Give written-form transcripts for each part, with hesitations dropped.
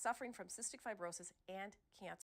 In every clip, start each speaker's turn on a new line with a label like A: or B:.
A: suffering from cystic fibrosis and cancer.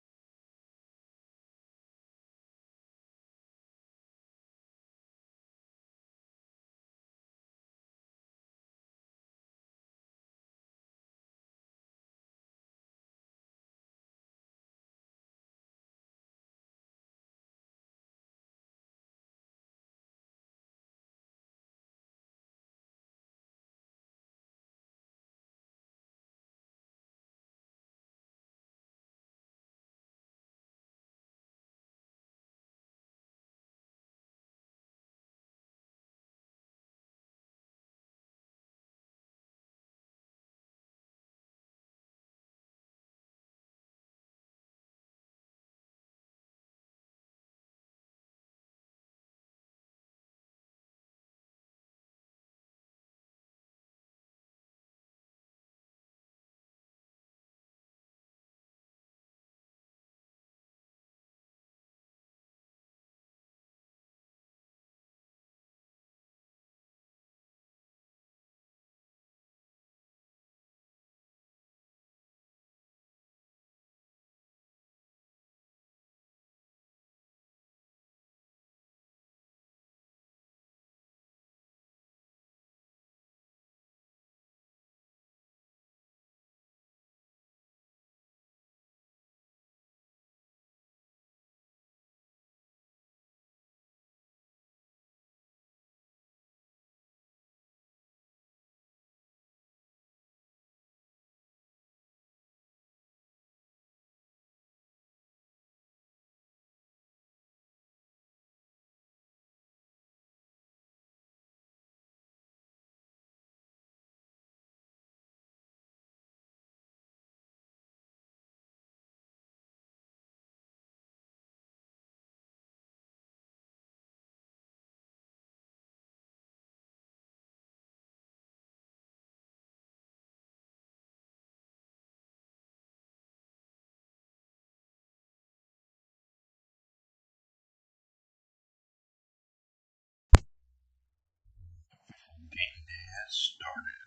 B: Has started.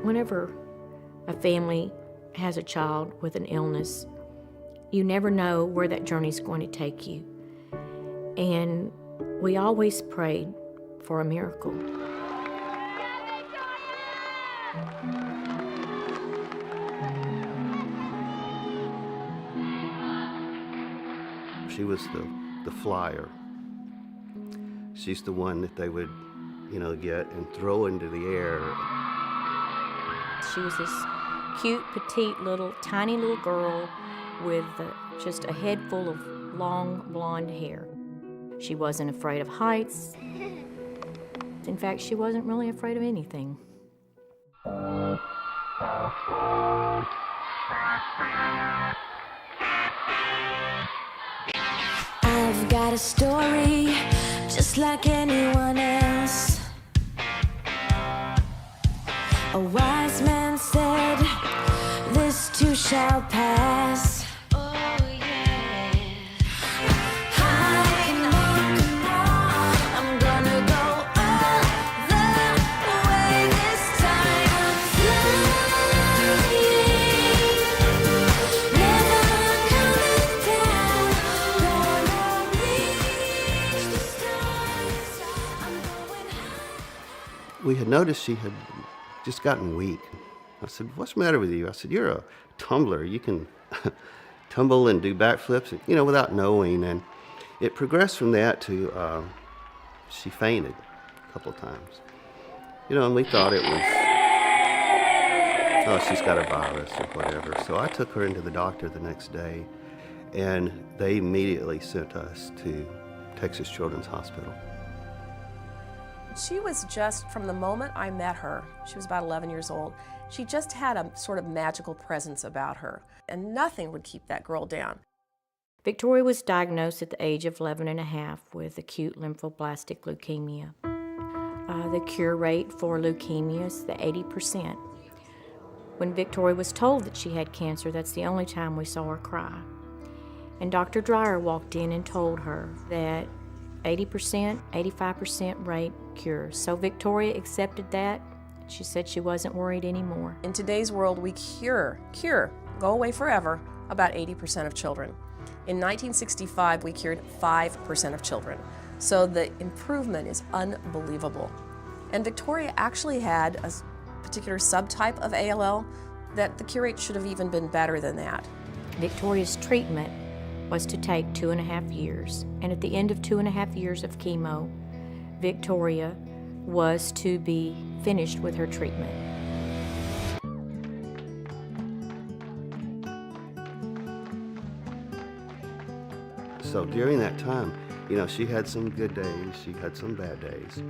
C: Whenever a family has a child with an illness, you never know where that journey's going to take you. And we always prayed for a miracle.
B: She was the flyer. She's the one that they would, get and throw into the air.
C: She was this cute, petite, tiny little girl with just a head full of long, blonde hair. She wasn't afraid of heights. In fact, she wasn't really afraid of anything.
D: I've got a story just like anyone else. A wise man said, this too shall pass. Oh yeah. High and low, I'm gonna go all the way this time. I'm flying, never coming down. Gonna reach the stars. I'm going high.
B: We had noticed she had just gotten weak. I said, what's the matter with you? I said, you're a tumbler. You can tumble and do backflips, without knowing. And it progressed from that to she fainted a couple of times. And we thought it was, she's got a virus or whatever. So I took her into the doctor the next day, and they immediately sent us to Texas Children's Hospital.
A: She was just, from the moment I met her, she was about 11 years old, she just had a sort of magical presence about her, and nothing would keep that girl down.
C: Victoria was diagnosed at the age of 11 and a half with acute lymphoblastic leukemia. The cure rate for leukemia is the 80%. When Victoria was told that she had cancer, that's the only time we saw her cry. And Dr. Dreyer walked in and told her that 80%, 85% rate cure. So Victoria accepted that. She said she wasn't worried anymore.
A: In today's world, we cure, go away forever, about 80% of children. In 1965, we cured 5% of children. So the improvement is unbelievable. And Victoria actually had a particular subtype of ALL that the cure rate should have even been better than that.
C: Victoria's treatment was to take 2.5 years. And at the end of 2.5 years of chemo, Victoria was to be finished with her treatment.
B: So during that time, you know, she had some good days, she had some bad days.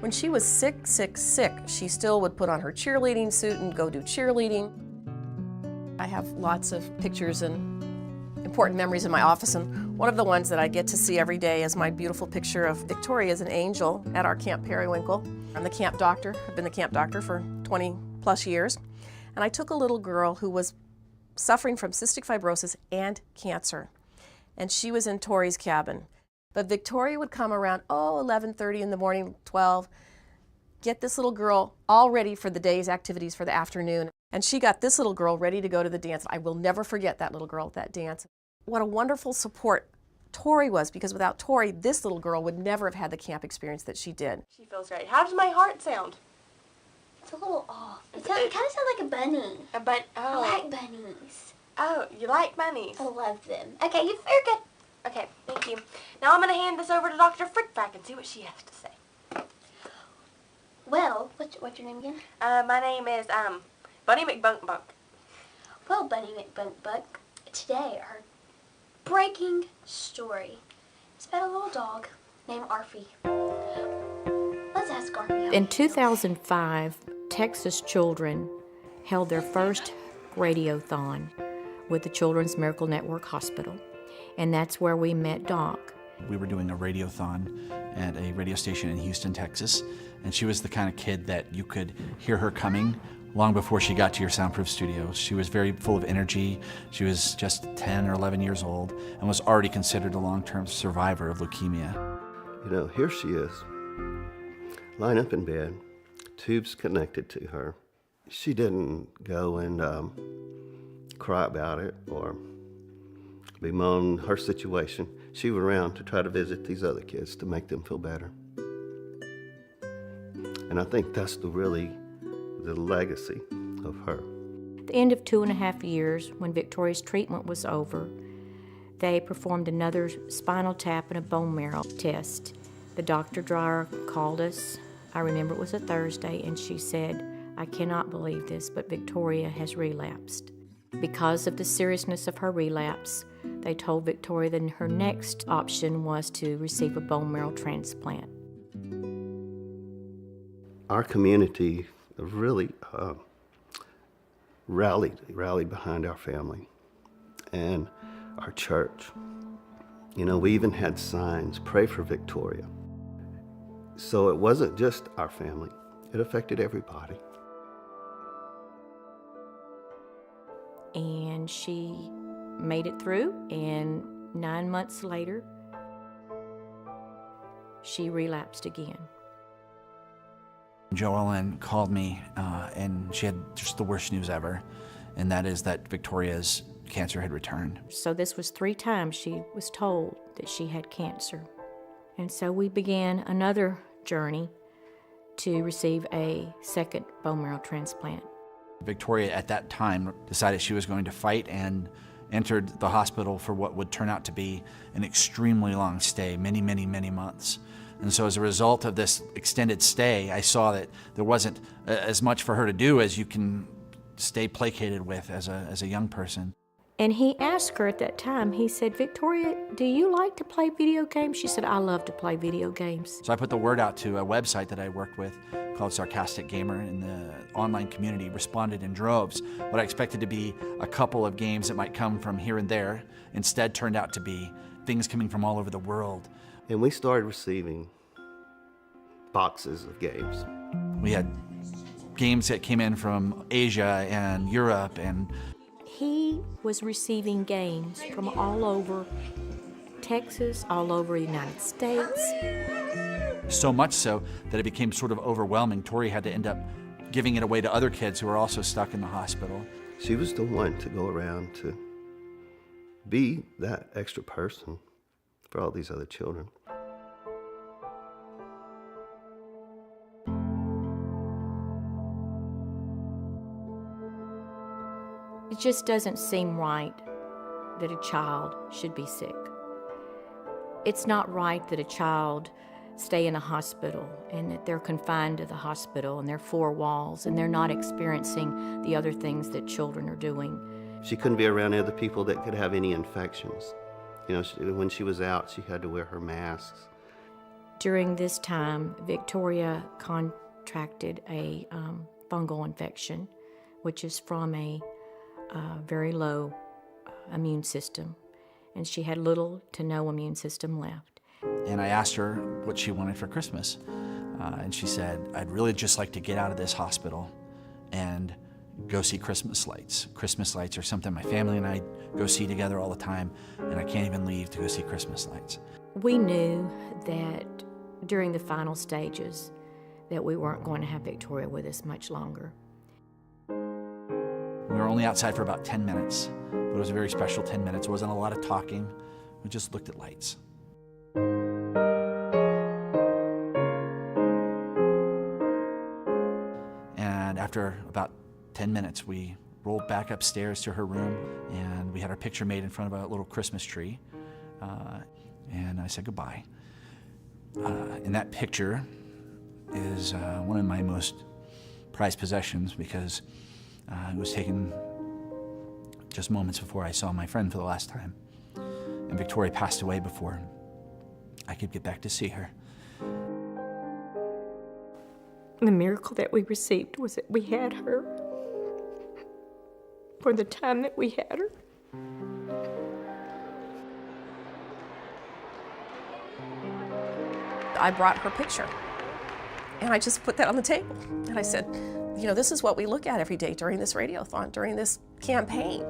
A: When she was sick, she still would put on her cheerleading suit and go do cheerleading. I have lots of pictures and important memories in my office, and one of the ones that I get to see every day is my beautiful picture of Victoria as an angel at our Camp Periwinkle. I'm the camp doctor. I've been the camp doctor for 20 plus years. And I took a little girl who was suffering from cystic fibrosis and cancer. And she was in Tori's cabin. But Victoria would come around, 11:30 in the morning, 12, get this little girl all ready for the day's activities for the afternoon. And she got this little girl ready to go to the dance. I will never forget that little girl at that dance. What a wonderful support Tori was, because without Tori, this little girl would never have had the camp experience that she did.
E: She feels great. How does my heart sound?
F: It's a little off. It kind of sounds like a bunny. I like bunnies.
E: Oh, you like bunnies?
F: I love them. Okay, you're good.
E: Okay, thank you. Now I'm going to hand this over to Dr. Frickback and see what she has to say.
F: Well, what's your name again?
E: My name is Bunny McBunkbunk.
F: Well, Bunny McBunkbunk, today our breaking story is about a little dog named Arfie. Let's ask Arfie.
C: In 2005, Texas children held their first radiothon with the Children's Miracle Network Hospital, and that's where we met Doc.
G: We were doing a radiothon at a radio station in Houston, Texas, and she was the kind of kid that you could hear her coming long before she got to your soundproof studios. She was very full of energy. She was just 10 or 11 years old and was already considered a long-term survivor of leukemia.
B: You know, here she is, lying up in bed, tubes connected to her. She didn't go and cry about it or bemoan her situation. She went around to try to visit these other kids to make them feel better. And I think that's the legacy of her.
C: At the end of 2.5 years, when Victoria's treatment was over, they performed another spinal tap and a bone marrow test. The Dr. Dreyer called us. I remember it was a Thursday, and she said, "I cannot believe this, but Victoria has relapsed." Because of the seriousness of her relapse, they told Victoria that her next option was to receive a bone marrow transplant.
B: Our community really rallied behind our family and our church. You know, we even had signs, "Pray for Victoria." So it wasn't just our family, it affected everybody.
C: And she made it through, and 9 months later, she relapsed again.
G: Joellen called me, and she had just the worst news ever, and that is that Victoria's cancer had returned.
C: So this was 3 times she was told that she had cancer. And so we began another journey to receive a second bone marrow transplant.
G: Victoria at that time decided she was going to fight and entered the hospital for what would turn out to be an extremely long stay, many, many, many months. And so as a result of this extended stay, I saw that there wasn't as much for her to do as you can stay placated with as a young person.
C: And he asked her at that time, he said, "Victoria, do you like to play video games?" She said, "I love to play video games."
G: So I put the word out to a website that I worked with called Sarcastic Gamer, and the online community responded in droves. What I expected to be a couple of games that might come from here and there instead turned out to be things coming from all over the world.
B: And we started receiving boxes of games.
G: We had games that came in from Asia and Europe, and
C: He was receiving games from all over Texas, all over the United States.
G: so much so that it became sort of overwhelming. Tori had to end up giving it away to other kids who were also stuck in the hospital.
B: She was the one to go around to be that extra person for all these other children.
C: It just doesn't seem right that a child should be sick. It's not right that a child stay in a hospital and that they're confined to the hospital and their four walls and they're not experiencing the other things that children are doing.
B: She couldn't be around other people that could have any infections. You know, when she was out, she had to wear her masks.
C: During this time, Victoria contracted a fungal infection, which is from a very low immune system, and she had little to no immune system left.
G: And I asked her what she wanted for Christmas, and she said, I'd really just like to get out of this hospital and go see Christmas lights. Christmas lights are something my family and I go see together all the time, and I can't even leave to go see Christmas lights.
C: We knew that during the final stages that we weren't going to have Victoria with us much longer.
G: We were only outside for about 10 minutes, but it was a very special 10 minutes. There wasn't a lot of talking. We just looked at lights. And after about 10 minutes, we rolled back upstairs to her room, and we had our picture made in front of a little Christmas tree. And I said goodbye. And that picture is one of my most prized possessions because it was taken just moments before I saw my friend for the last time. And Victoria passed away before I could get back to see her.
C: The miracle that we received was that we had her for the time that we had her.
A: I brought her picture, and I just put that on the table. And I said, you know, this is what we look at every day during this radiothon, during this campaign.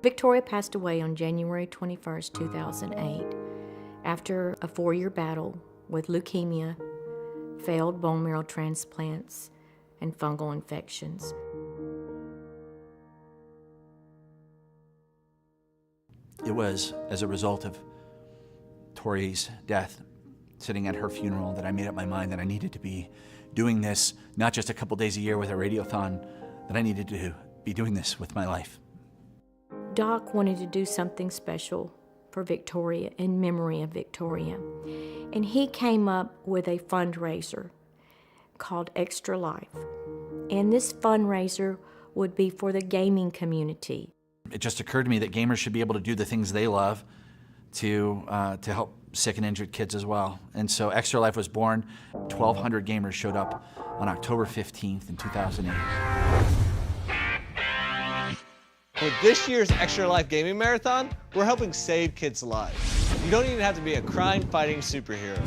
C: Victoria passed away on January 21st, 2008, after a 4-year battle with leukemia, failed bone marrow transplants, and fungal infections.
G: It was as a result of Tori's death, sitting at her funeral, that I made up my mind that I needed to be doing this, not just a couple days a year with a radiothon, that I needed to be doing this with my life.
C: Doc wanted to do something special for Victoria, in memory of Victoria, and he came up with a fundraiser called Extra Life. And this fundraiser would be for the gaming community.
G: It just occurred to me that gamers should be able to do the things they love to help sick and injured kids as well. And so Extra Life was born. 1,200 gamers showed up on October 15th in 2008.
H: With this year's Extra Life Gaming Marathon, we're helping save kids' lives. You don't even have to be a crime-fighting superhero.